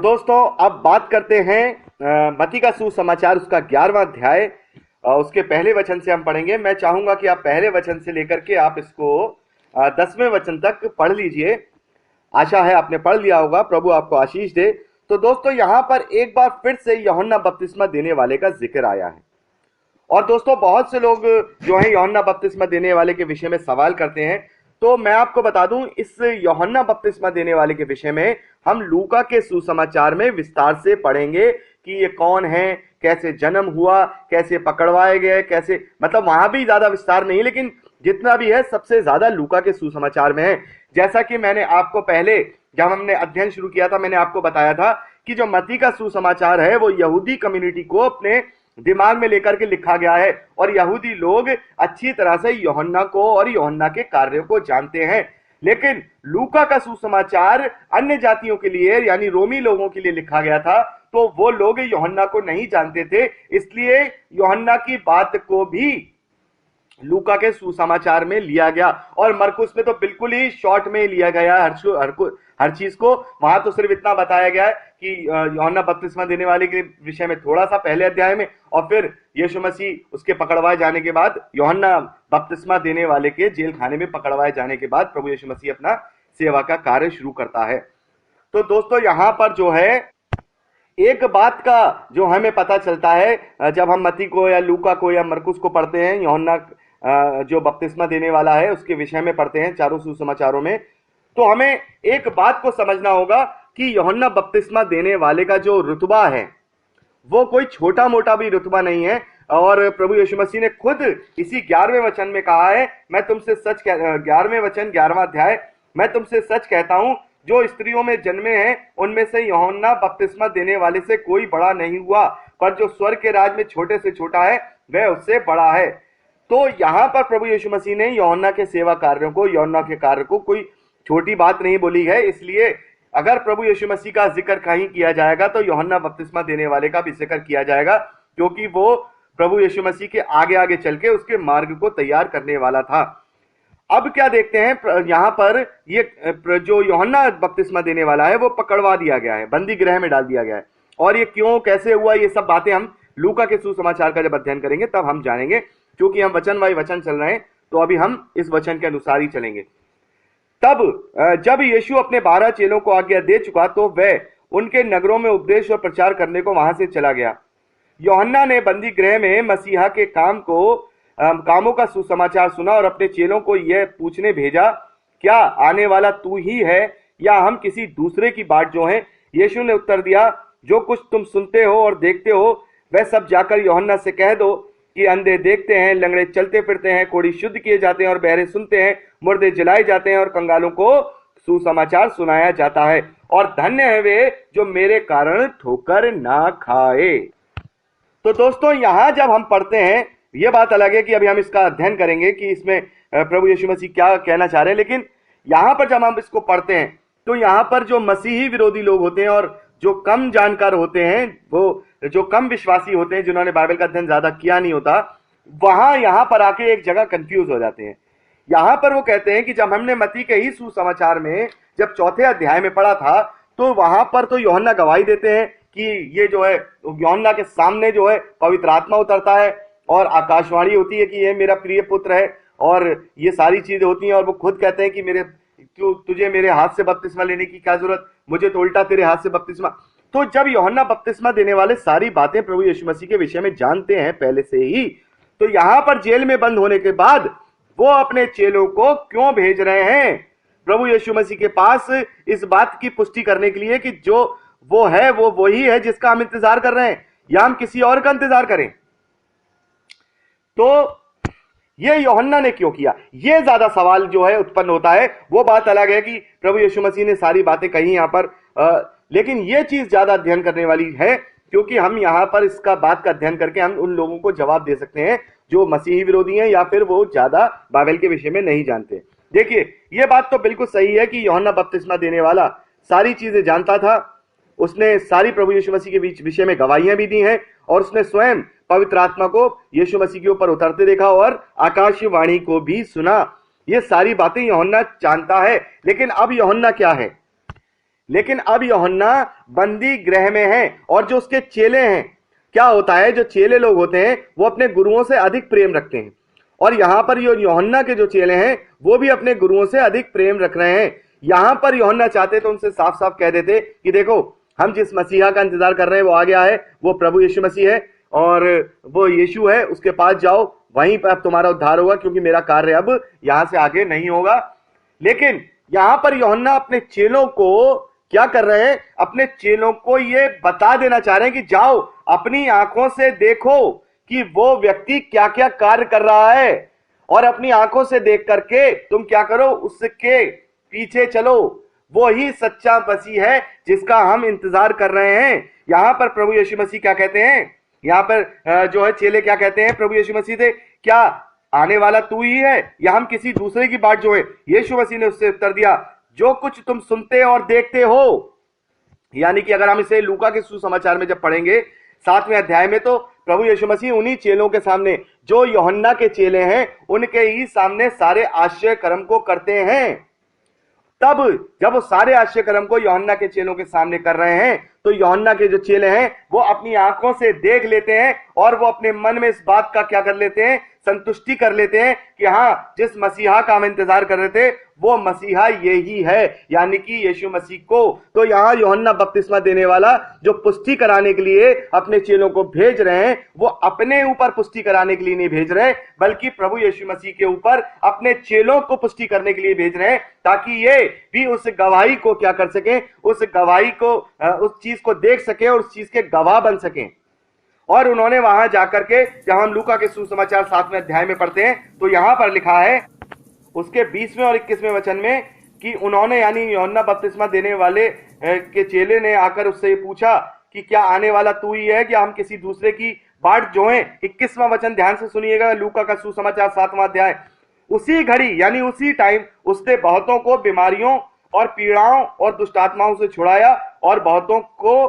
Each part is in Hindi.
दोस्तों अब बात करते हैं मत्ती का सुसमाचार उसका 11वां अध्याय उसके पहले वचन से हम पढ़ेंगे। मैं चाहूंगा कि आप पहले वचन से लेकर के आप इसको 10वें वचन तक पढ़ लीजिए। आशा है आपने पढ़ लिया होगा। प्रभु आपको आशीष दे। तो दोस्तों यहां पर एक बार फिर से यूहन्ना बपतिस्मा देने वाले का जिक्र आया है। और दोस्तों बहुत से लोग जो है यूहन्ना बपतिस्मा देने वाले के विषय में सवाल करते हैं। तो मैं आपको बता दूं, इस यूहन्ना बपतिस्मा देने वाले के विषय में हम लूका के सुसमाचार में विस्तार से पढ़ेंगे कि ये कौन है, कैसे जन्म हुआ, कैसे पकड़वाए गए, कैसे, मतलब वहां भी ज्यादा विस्तार नहीं, लेकिन जितना भी है सबसे ज्यादा लूका के सुसमाचार में है। जैसा कि मैंने आपको पहले जब हमने अध्ययन शुरू किया था, मैंने आपको बताया था कि जो मत्ती का सुसमाचार है वो यहूदी कम्युनिटी को अपने दिमाग में लेकर के लिखा गया है और यहूदी लोग अच्छी तरह से यूहन्ना को और यूहन्ना के कार्यों को जानते हैं। लेकिन लूका का सुसमाचार अन्य जातियों के लिए यानी रोमी लोगों के लिए लिखा गया था, तो वो लोग यूहन्ना को नहीं जानते थे, इसलिए यूहन्ना की बात को भी लूका के सुसमाचार में लिया गया। और मरकुस में तो बिल्कुल ही शॉर्ट में लिया गया हर चीज को। वहां तो सिर्फ इतना बताया गया है कि यूहन्ना बपतिस्मा देने वाले के विषय में थोड़ा सा पहले अध्याय में, और फिर यीशु मसीह उसके पकड़वाए जाने के बाद, यूहन्ना बपतिस्मा देने वाले के जेल खाने में पकड़वाए जाने के बाद प्रभु यीशु मसीह अपना सेवा का कार्य शुरू करता है। तो दोस्तों यहां पर जो है एक बात का जो हमें पता चलता है जब हम मत्ती को या लूका को या मरकुस को पढ़ते हैं, यूहन्ना जो बपतिस्मा देने वाला है उसके विषय में पढ़ते हैं चारों सुसमाचारों में, तो हमें एक बात को समझना होगा कि यूहन्ना बपतिस्मा देने वाले का जो रुतबा है वो कोई छोटा मोटा भी रुतबा नहीं है। और प्रभु यीशु मसीह ने खुद इसी 11वें वचन में कहा है, मैं तुमसे सच 11वें वचन 11वां अध्याय, मैं तुमसे सच कहता हूं जो स्त्रियों में जन्मे हैं उनमें से यूहन्ना बपतिस्मा देने वाले से कोई बड़ा नहीं हुआ, पर जो स्वर्ग के राज में छोटे से छोटा है वह उससे बड़ा है। तो यहां पर प्रभु यीशु मसीह ने यूहन्ना के सेवा कार्यों को, यूहन्ना के कार्य को कोई छोटी बात नहीं बोली है। इसलिए अगर प्रभु यीशु मसीह का जिक्र कहीं किया जाएगा तो यूहन्ना बपतिस्मा देने वाले का भी जिक्र किया जाएगा, क्योंकि वो प्रभु यीशु मसीह के आगे आगे चल के उसके मार्ग को तैयार करने वाला था। अब क्या देखते हैं, यहां पर ये जो यूहन्ना बपतिस्मा देने वाला है वो पकड़वा दिया गया है, बंदी गृह में डाल दिया गया है। और ये क्यों, कैसे हुआ, ये सब बातें हम लूका के सुसमाचार का जब अध्ययन करेंगे तब हम जानेंगे। क्योंकि हम वचन बाई वचन चल रहे हैं तो अभी हम इस वचन के अनुसार ही चलेंगे। तब जब यीशु अपने 12 चेलों को आज्ञा दे चुका तो वह उनके नगरों में उपदेश और प्रचार करने को वहां से चला गया। यूहन्ना ने बंदी गृह में मसीहा के कामों का सुसमाचार सुना और अपने चेलों को यह पूछने भेजा, क्या आने वाला तू ही है या हम किसी दूसरे की बाट जो है? यीशु ने उत्तर दिया, जो कुछ तुम सुनते हो और देखते हो वह सब जाकर यूहन्ना से कह दो कि अंधे देखते हैं, लंगड़े चलते फिरते हैं, कोढ़ी शुद्ध किए जाते हैं और बहरे सुनते हैं, मुर्दे जलाए जाते हैं और कंगालों को सुसमाचार सुनाया जाता है, और धन्य है वे जो मेरे कारण ठोकर ना खाए। तो दोस्तों यहां जब हम पढ़ते हैं, यह बात अलग है कि अभी हम इसका अध्ययन करेंगे कि इसमें प्रभु यीशु मसीह क्या कहना चाह रहे हैं, लेकिन यहां पर जब हम इसको पढ़ते हैं तो यहां पर जो मसीही विरोधी लोग होते हैं और जो कम जानकार होते हैं, वो जो कम विश्वासी होते हैं, जिन्होंने बाइबल का अध्ययन ज्यादा किया नहीं होता, वहां यहां पर आके एक जगह कंफ्यूज हो जाते हैं। यहां पर वो कहते हैं कि जब हमने मत्ती के ही सुसमाचार में जब 4थे अध्याय में पढ़ा था तो वहां पर तो यूहन्ना गवाही देते हैं कि ये जो है यूहन्ना के सामने जो है पवित्र आत्मा उतरता है और आकाशवाणी होती है कि ये मेरा प्रिय पुत्र है, और ये सारी चीजें होती हैं। और वो खुद कहते हैं कि तुझे मेरे हाथ से बपतिस्मा लेने की क्या जरूरत, मुझे तो उल्टा तेरे हाथ से बपतिस्मा। तो जब यूहन्ना बपतिस्मा देने वाले सारी बातें प्रभु यीशु मसीह के विषय में जानते हैं पहले से ही, तो यहां पर जेल में बंद होने के बाद वो अपने चेलों को क्यों भेज रहे हैं प्रभु यीशु मसीह के पास, इस बात की पुष्टि करने के लिए कि जो वो है वो वही है जिसका हम इंतजार कर रहे हैं, या हम किसी और का इंतजार करें। तो ये यूहन्ना ने क्यों किया, ये ज्यादा सवाल जो है उत्पन्न होता है। वो बात अलग है कि प्रभु यीशु मसीह ने सारी बातें कही यहां पर, लेकिन ये चीज ज्यादा अध्ययन करने वाली है, क्योंकि हम यहां पर इसका बात का अध्ययन करके हम उन लोगों को जवाब दे सकते हैं जो मसीही विरोधी हैं या फिर वो ज्यादा बाइबल के विषय में नहीं जानते। देखिए ये बात तो बिल्कुल सही है कि यूहन्ना बपतिस्मा देने वाला सारी चीजें जानता था, उसने सारी प्रभु यीशु मसीह के विषय में गवाहियां भी दी हैं, और उसने स्वयं पवित्र आत्मा को यीशु मसीह के ऊपर उतरते देखा और आकाशवाणी को भी सुना। ये सारी बातें यूहन्ना जानता है। लेकिन अब यूहन्ना क्या है, लेकिन अब यूहन्ना बंदी गृह में है और जो उसके चेले हैं, क्या होता है, जो चेले लोग होते हैं वो अपने गुरुओं से अधिक प्रेम रखते हैं, और यहां पर यूहन्ना के जो चेले हैं वो भी अपने गुरुओं से अधिक प्रेम रख रहे हैं। यहां पर यूहन्ना चाहते तो उनसे साफ साफ कह देते कि देखो, हम जिस मसीहा का इंतजार कर रहे हैं वो आ गया है, वो प्रभु यीशु मसीह है, और वो यीशु है, उसके पास जाओ, वहीं पर अब तुम्हारा उद्धार होगा, क्योंकि मेरा कार्य अब यहां से आगे नहीं होगा। लेकिन यहां पर यूहन्ना अपने चेलों को क्या कर रहे हैं, अपने चेलों को ये बता देना चाह रहे हैं कि जाओ अपनी आंखों से देखो कि वो व्यक्ति क्या क्या कार्य कर रहा है, और अपनी आंखों से देख करके तुम क्या करो, उसके पीछे चलो। वो ही सच्चा मसीह है जिसका हम इंतजार कर रहे हैं। यहां पर प्रभु यीशु मसीह क्या कहते हैं, यहां पर जो है चेले क्या कहते हैं प्रभु यीशु मसीह से, क्या आने वाला तू ही है या हम किसी दूसरे की बाट जो है? यीशु मसीह ने उससे उत्तर दिया, जो कुछ तुम सुनते और देखते हो। यानी कि अगर हम इसे लूका के सुसमाचार में जब पढ़ेंगे 7वें अध्याय में, तो प्रभु यीशु मसीह उन्हीं चेलों के सामने, जो यूहन्ना के चेले हैं, उनके ही सामने सारे आश्चर्य कर्म को करते हैं। तब जब वो सारे आश्चर्य कर्म को यूहन्ना के चेलों के सामने कर रहे हैं, तो यूहन्ना के जो चेले हैं वो अपनी आंखों से देख लेते हैं, और वो अपने मन में इस बात का क्या कर लेते हैं, संतुष्टि कर लेते हैं कि हाँ, जिस मसीहा का हम इंतजार कर रहे थे वो मसीहा ये ही है, यानी कि यीशु मसीह को। तो यहां यूहन्ना बपतिस्मा देने वाला जो पुष्टि कराने के लिए अपने चेलों को भेज रहे हैं, वो अपने ऊपर पुष्टि कराने के लिए नहीं भेज रहे, बल्कि प्रभु यीशु मसीह के ऊपर अपने चेलों को पुष्टि करने के लिए भेज रहे हैं, ताकि ये भी उस गवाही को क्या कर सकें, उस गवाही को, उस चीज को देख सके और उस चीज के गवाह बन सकें। और उन्होंने वहां जाकर के, जब हम लूका के सुसमाचार 7वें अध्याय में पढ़ते हैं, तो यहां पर लिखा है उसके 20वें और 21वें वचन में कि उन्होंने, यानी यूहन्ना बपतिस्मा देने वाले के चेले ने आकर उससे पूछा कि क्या आने वाला तू ही है कि हम किसी दूसरे की बाट जोएं? 21वां वचन ध्यान से सुनिएगा, लूका का सुसमाचार 7वां अध्याय। उसी घड़ी, यानी उसी टाइम, उसने बहुतों को बीमारियों और पीड़ाओं और दुष्टात्माओं से छुड़ाया, और बहुतों को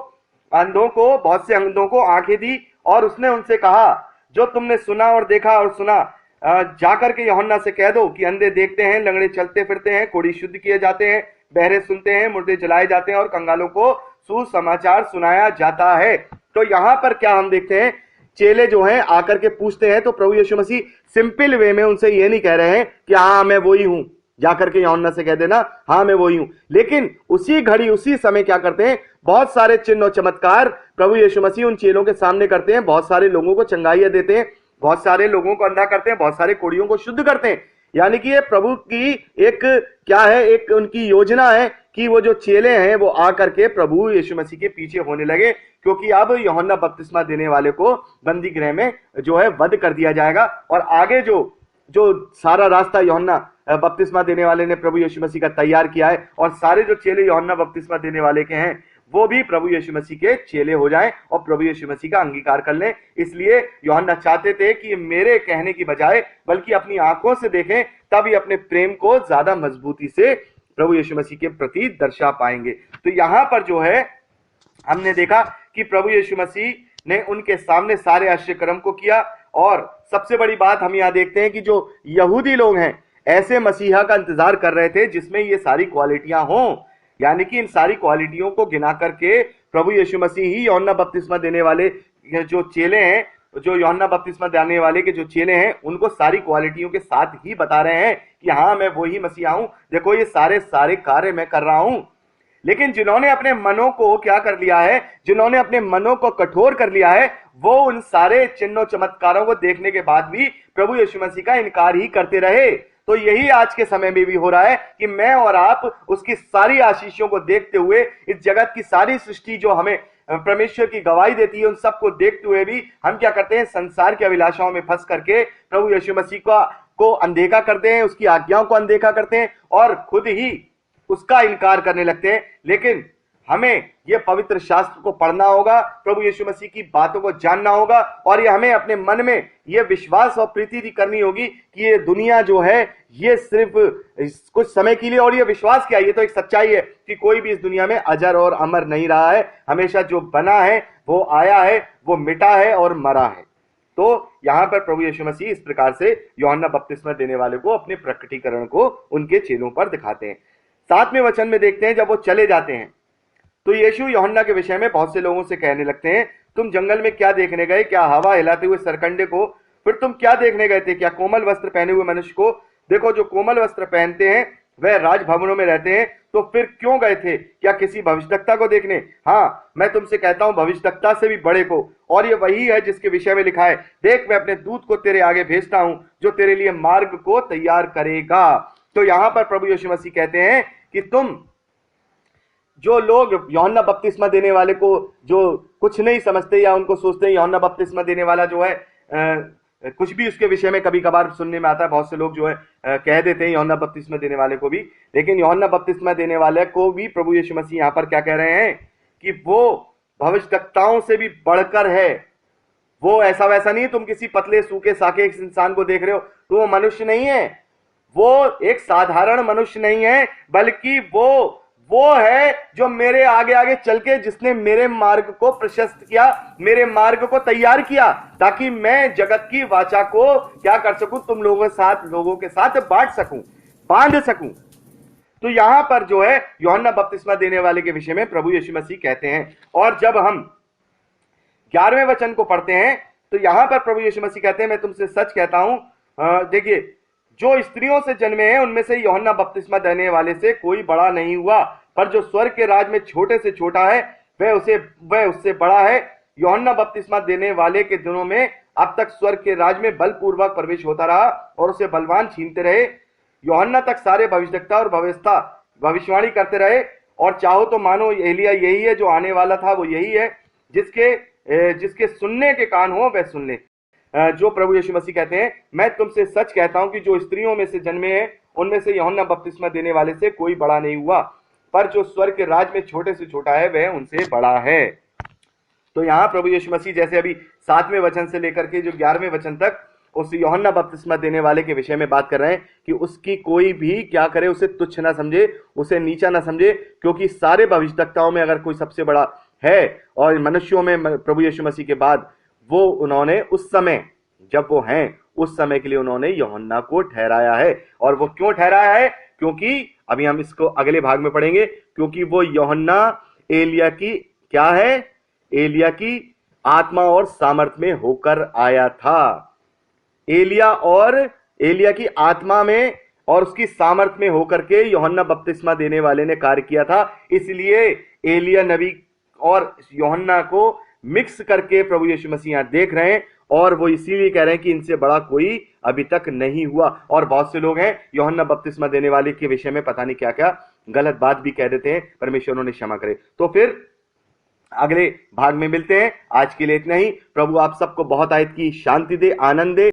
अंधों को, बहुत से अंधों को आंखें दी, और उसने उनसे कहा, जो तुमने सुना और देखा और सुना, जाकर के यूहन्ना से कह दो कि अंधे देखते हैं, लंगड़े चलते फिरते हैं, कोढ़ी शुद्ध किए जाते हैं, बहरे सुनते हैं, मुर्दे जलाए जाते हैं, और कंगालों को सुसमाचार सुनाया जाता है। तो यहां पर क्या हम देखते हैं, चेले जो हैं आकर के पूछते हैं, तो प्रभु यीशु मसीह सिंपल वे में उनसे ये नहीं कह रहे हैं कि हाँ मैं वही हूं, जाकर के यूहन्ना से कह देना हाँ मैं वही हूं। लेकिन उसी घड़ी, उसी समय क्या करते हैं, बहुत सारे चिन्ह और चमत्कार प्रभु यीशु मसीह उन चेलों के सामने करते हैं। बहुत सारे लोगों को चंगाइयां देते हैं, बहुत सारे लोगों को अंधा करते हैं, बहुत सारे कोढ़ियों को शुद्ध करते हैं। यानी कि ये प्रभु की एक क्या है, एक उनकी योजना है कि वो जो चेले हैं वो आकर के प्रभु यीशु मसीह के पीछे होने लगे, क्योंकि अब यूहन्ना बपतिस्मा देने वाले को बंदी गृह में जो है वध कर दिया जाएगा, और आगे जो सारा रास्ता यूहन्ना बपतिस्मा देने वाले ने प्रभु यीशु मसीह का तैयार किया है, और सारे जो चेले यूहन्ना बपतिस्मा देने वाले के हैं वो भी प्रभु यीशु मसीह के चेले हो जाएं और प्रभु यीशु मसीह का अंगीकार कर लें। इसलिए यूहन्ना चाहते थे कि मेरे कहने की बजाय बल्कि अपनी आंखों से देखें, तभी अपने प्रेम को ज्यादा मजबूती से प्रभु यीशु मसीह के प्रति दर्शा पाएंगे। तो यहां पर जो है हमने देखा कि प्रभु यीशु मसीह ने उनके सामने सारे आश्चर्य कर्म को किया, और सबसे बड़ी बात हम यहां देखते हैं कि जो यहूदी लोग हैं ऐसे मसीहा का इंतजार कर रहे थे जिसमें ये सारी क्वालिटियां हों, यानी कि इन सारी क्वालिटियों को गिना करके प्रभु यीशु मसीह ही यूहन्ना बपतिस्मा देने वाले जो चेले हैं, जो यूहन्ना बपतिस्मा देने वाले के जो चेले हैं, उनको सारी क्वालिटियों के साथ ही बता रहे हैं कि हाँ मैं वही मसीहा हूं, देखो ये सारे कार्य मैं कर रहा हूं। लेकिन जिन्होंने अपने मनों को क्या कर लिया है, जिन्होंने अपने मनों को कठोर कर लिया है, वो उन सारे चिन्हों चमत्कारों को देखने के बाद भी प्रभु यीशु मसीह का इनकार ही करते रहे। तो यही आज के समय में भी हो रहा है कि मैं और आप उसकी सारी आशीषों को देखते हुए, इस जगत की सारी सृष्टि जो हमें परमेश्वर की गवाही देती है, उन सबको देखते हुए भी हम क्या करते हैं, संसार की अभिलाषाओं में फंस करके प्रभु यीशु मसीह को अनदेखा करते हैं, उसकी आज्ञाओं को अनदेखा करते हैं और खुद ही उसका इनकार करने लगते हैं। लेकिन हमें यह पवित्र शास्त्र को पढ़ना होगा, प्रभु यीशु मसीह की बातों को जानना होगा, और ये हमें अपने मन में यह विश्वास और प्रीति करनी होगी कि ये दुनिया जो है ये सिर्फ कुछ समय के लिए, और ये विश्वास क्या है, ये तो एक सच्चाई है कि कोई भी इस दुनिया में अजर और अमर नहीं रहा है। हमेशा जो बना है वो आया है, वो मिटा है और मरा है। तो यहां पर प्रभु यीशु मसीह इस प्रकार से यूहन्ना बपतिस्मा देने वाले को अपने प्रकटीकरण को उनके चेलों पर दिखाते हैं। 7वें वचन में देखते हैं, जब वो चले जाते हैं तो यीशु यूहन्ना के विषय में बहुत से लोगों से कहने लगते हैं, तुम जंगल में क्या देखने गए? क्या हवा हिलाते हुए सरकंडे को? फिर तुम क्या देखने गए थे? क्या कोमल वस्त्र पहने हुए मनुष्य को? देखो, जो कोमल वस्त्र पहनते हैं वह राजभवनों में रहते हैं। तो फिर क्यों गए थे? क्या किसी भविष्यद्वक्ता को देखने? हाँ, मैं तुमसे कहता हूं, भविष्यद्वक्ता से भी बड़े को। और ये वही है जिसके विषय में लिखा है, देख मैं अपने दूत को तेरे आगे भेजता हूं, जो तेरे लिए मार्ग को तैयार करेगा। तो यहां पर प्रभु यीशु मसीह कहते हैं कि तुम जो लोग यूहन्ना बपतिस्मा देने वाले को जो कुछ नहीं समझते या उनको सोचते हैं यूहन्ना बपतिस्मा देने वाला जो है कुछ भी उसके विषय में कभी कभार सुनने में आता है, बहुत से लोग जो है कह देते हैं यूहन्ना बपतिस्मा देने वाले को भी, लेकिन यूहन्ना बपतिस्मा देने वाले को भी प्रभु यीशु मसीह यहाँ पर क्या कह रहे हैं कि वो भविष्यद्वक्ताओं से भी बढ़कर है। वो ऐसा वैसा नहीं, तुम किसी पतले सूखे साके एक इंसान को देख रहे हो तो वो मनुष्य नहीं है, वो एक साधारण मनुष्य नहीं है, बल्कि वो है जो मेरे आगे आगे चल के, जिसने मेरे मार्ग को प्रशस्त किया, मेरे मार्ग को तैयार किया, ताकि मैं जगत की वाचा को क्या कर सकूं, तुम लोगों के साथ बांट सकूं, बांध सकूं। तो यहां पर जो है यूहन्ना बपतिस्मा देने वाले के विषय में प्रभु यीशु मसीह कहते हैं। और जब हम 11वें वचन को पढ़ते हैं तो यहां पर प्रभु यीशु मसीह कहते हैं, मैं तुमसे सच कहता हूं, देखिए, जो स्त्रियों से जन्मे हैं उनमें से यूहन्ना बपतिस्मा देने वाले से कोई बड़ा नहीं हुआ, पर जो स्वर्ग के राज में छोटे से छोटा है वह उससे बड़ा है। यूहन्ना बपतिस्मा देने वाले के दिनों में अब तक स्वर्ग के राज में बलपूर्वक प्रवेश होता रहा और उसे बलवान छीनते रहे। यूहन्ना तक सारे भविष्यद्वक्ता और भविष्यवाणी करते रहे, और चाहो तो मानो एलिया यही है जो आने वाला था, वो यही है। जिसके सुनने के कान हो वह सुन ले। जो प्रभु यीशु मसीह कहते हैं, मैं तुमसे सच कहता हूं कि जो स्त्रियों में से जन्मे हैं उनमें से यूहन्ना बपतिस्मा देने वाले से कोई बड़ा नहीं हुआ, पर जो स्वर्ग के राज में छोटे से छोटा है वह उनसे बड़ा है। तो यहां प्रभु यीशु मसीह जैसे अभी 7वें वचन से लेकर के जो 11वें वचन तक उस यूहन्ना बपतिस्मा देने वाले के विषय में बात कर रहे हैं कि उसकी कोई भी क्या करे, उसे तुच्छ ना समझे, उसे नीचा ना समझे, क्योंकि सारे भविष्यद्वक्ताओं में अगर कोई सबसे बड़ा है और मनुष्यों में प्रभु यीशु मसीह के बाद, वो उन्होंने उस समय जब वो हैं उस समय के लिए उन्होंने यूहन्ना को ठहराया है। और वो क्यों ठहराया है? क्योंकि अभी हम इसको अगले भाग में पढ़ेंगे, क्योंकि वो यूहन्ना एलिया की क्या है, एलिया की आत्मा और सामर्थ में होकर आया था। एलिया की आत्मा में और उसकी सामर्थ में होकर के यूहन्ना बपतिस्मा देने वाले ने कार्य किया था। इसलिए एलिया नबी और यूहन्ना को मिक्स करके प्रभु यीशु मसीह यहां देख रहे हैं, और वो इसीलिए कह रहे हैं कि इनसे बड़ा कोई अभी तक नहीं हुआ। और बहुत से लोग हैं यूहन्ना बपतिस्मा देने वाले के विषय में पता नहीं क्या क्या गलत बात भी कह देते हैं, परमेश्वर उन्हें क्षमा करे। तो फिर अगले भाग में मिलते हैं। आज के लिए इतना ही। प्रभु आप सबको बहुत आयत की शांति दे, आनंद दे।